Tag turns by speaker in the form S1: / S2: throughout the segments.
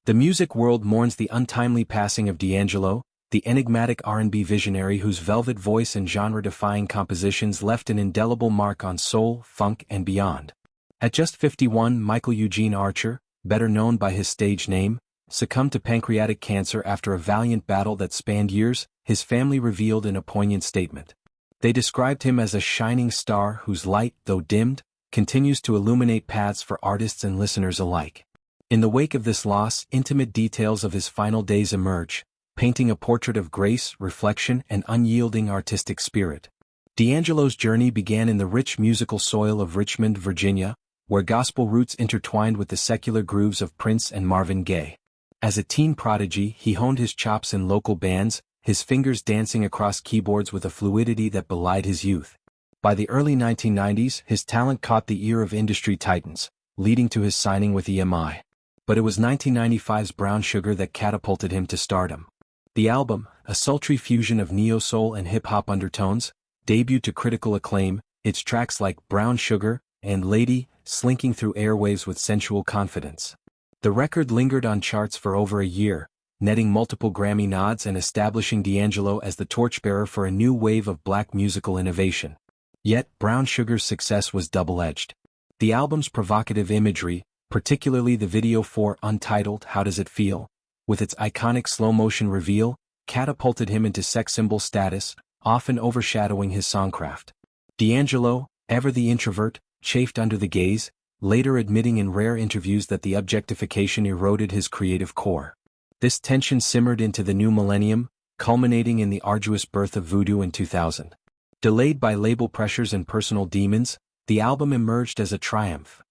S1: The music world mourns the untimely passing of D'Angelo, the enigmatic R&B visionary whose velvet voice and genre-defying compositions left an indelible mark on soul, funk, and beyond. At just 51, Michael Eugene Archer, better known by his stage name, succumbed to pancreatic cancer after a valiant battle that spanned years, his family revealed in a poignant statement. They described him as a shining star whose light, though dimmed, continues to illuminate paths for artists and listeners alike. In the wake of this loss, intimate details of his final days emerge, painting a portrait of grace, reflection, and unyielding artistic spirit. D'Angelo's journey began in the rich musical soil of Richmond, Virginia, where gospel roots intertwined with the secular grooves of Prince and Marvin Gaye. As a teen prodigy, he honed his chops in local bands, his fingers dancing across keyboards with a fluidity that belied his youth. By the early 1990s, his talent caught the ear of industry titans, leading to his signing with EMI. But it was 1995's Brown Sugar that catapulted him to stardom. The album, a sultry fusion of neo-soul and hip-hop undertones, debuted to critical acclaim, its tracks like Brown Sugar and Lady slinking through airwaves with sensual confidence. The record lingered on charts for over a year, netting multiple Grammy nods and establishing D'Angelo as the torchbearer for a new wave of black musical innovation. Yet, Brown Sugar's success was double-edged. The album's provocative imagery, particularly the video for Untitled How Does It Feel, with its iconic slow-motion reveal, catapulted him into sex symbol status, often overshadowing his songcraft. D'Angelo, ever the introvert, chafed under the gaze, later admitting in rare interviews that the objectification eroded his creative core. This tension simmered into the new millennium, culminating in the arduous birth of Voodoo in 2000. Delayed by label pressures and personal demons, the album emerged as a triumph.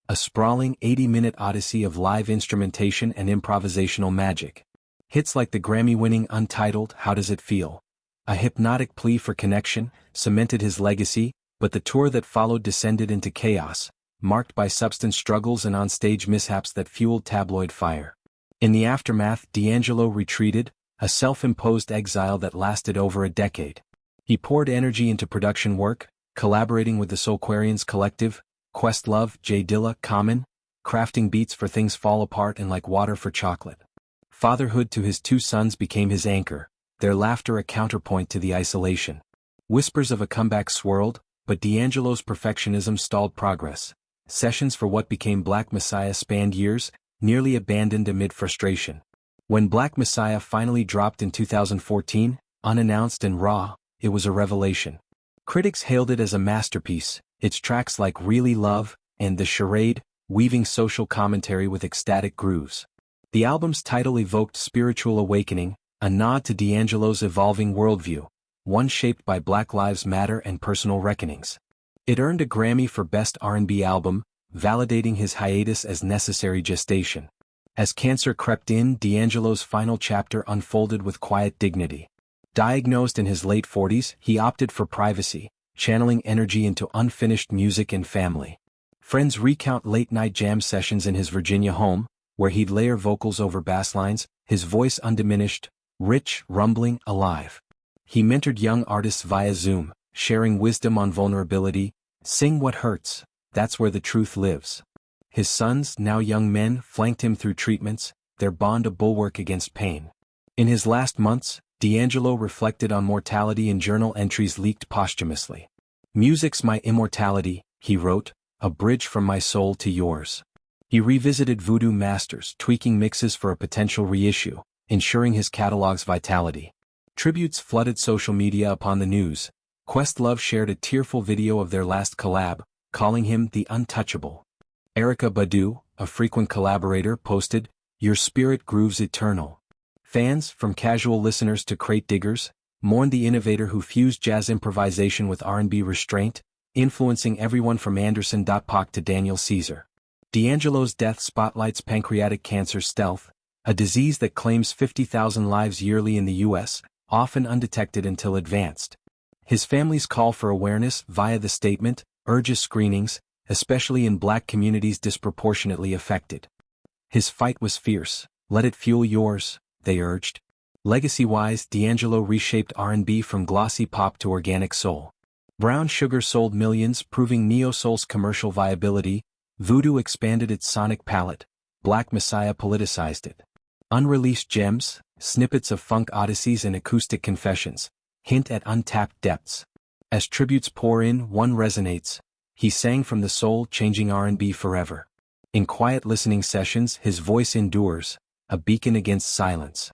S1: A sprawling 80-minute odyssey of live instrumentation and improvisational magic. Hits like the Grammy-winning Untitled How Does It Feel, a hypnotic plea for connection, cemented his legacy, but the tour that followed descended into chaos, marked by substance struggles and onstage mishaps that fueled tabloid fire. In the aftermath, D'Angelo retreated, a self-imposed exile that lasted over a decade. He poured energy into production work, collaborating with the Soulquarians Collective, Questlove, J Dilla, Common, crafting beats for Things Fall Apart and Like Water for Chocolate. Fatherhood to his two sons became his anchor, their laughter a counterpoint to the isolation. Whispers of a comeback swirled, but D'Angelo's perfectionism stalled progress. Sessions for what became Black Messiah spanned years, nearly abandoned amid frustration. When Black Messiah finally dropped in 2014, unannounced and raw, it was a revelation. Critics hailed it as a masterpiece, its tracks like Really Love and The Charade, weaving social commentary with ecstatic grooves. The album's title evoked spiritual awakening, a nod to D'Angelo's evolving worldview, one shaped by Black Lives Matter and personal reckonings. It earned a Grammy for Best R&B Album, validating his hiatus as necessary gestation. As cancer crept in, D'Angelo's final chapter unfolded with quiet dignity. Diagnosed in his late 40s, he opted for privacy, channeling energy into unfinished music and family. Friends recount late-night jam sessions in his Virginia home, where he'd layer vocals over bass lines, his voice undiminished, rich, rumbling, alive. He mentored young artists via Zoom, sharing wisdom on vulnerability. Sing what hurts, that's where the truth lives. His sons, now young men, flanked him through treatments, their bond a bulwark against pain. In his last months, D'Angelo reflected on mortality in journal entries leaked posthumously. "Music's my immortality," he wrote, "a bridge from my soul to yours." He revisited Voodoo masters, tweaking mixes for a potential reissue, ensuring his catalog's vitality. Tributes flooded social media upon the news. Questlove shared a tearful video of their last collab, calling him the untouchable. Erykah Badu, a frequent collaborator, posted, "Your spirit grooves eternal." Fans, from casual listeners to crate diggers, mourned the innovator who fused jazz improvisation with R&B restraint, influencing everyone from Anderson .Paak to Daniel Caesar. D'Angelo's death spotlights pancreatic cancer stealth, a disease that claims 50,000 lives yearly in the U.S., often undetected until advanced. His family's call for awareness via the statement urges screenings, especially in Black communities disproportionately affected. His fight was fierce. "Let it fuel yours," they urged. Legacy-wise, D'Angelo reshaped R&B from glossy pop to organic soul. Brown Sugar sold millions, proving neo-soul's commercial viability. Voodoo expanded its sonic palette. Black Messiah politicized it. Unreleased gems, snippets of funk odysseys and acoustic confessions, hint at untapped depths. As tributes pour in, one resonates. He sang from the soul, changing R&B forever. In quiet listening sessions, his voice endures, a beacon against silence.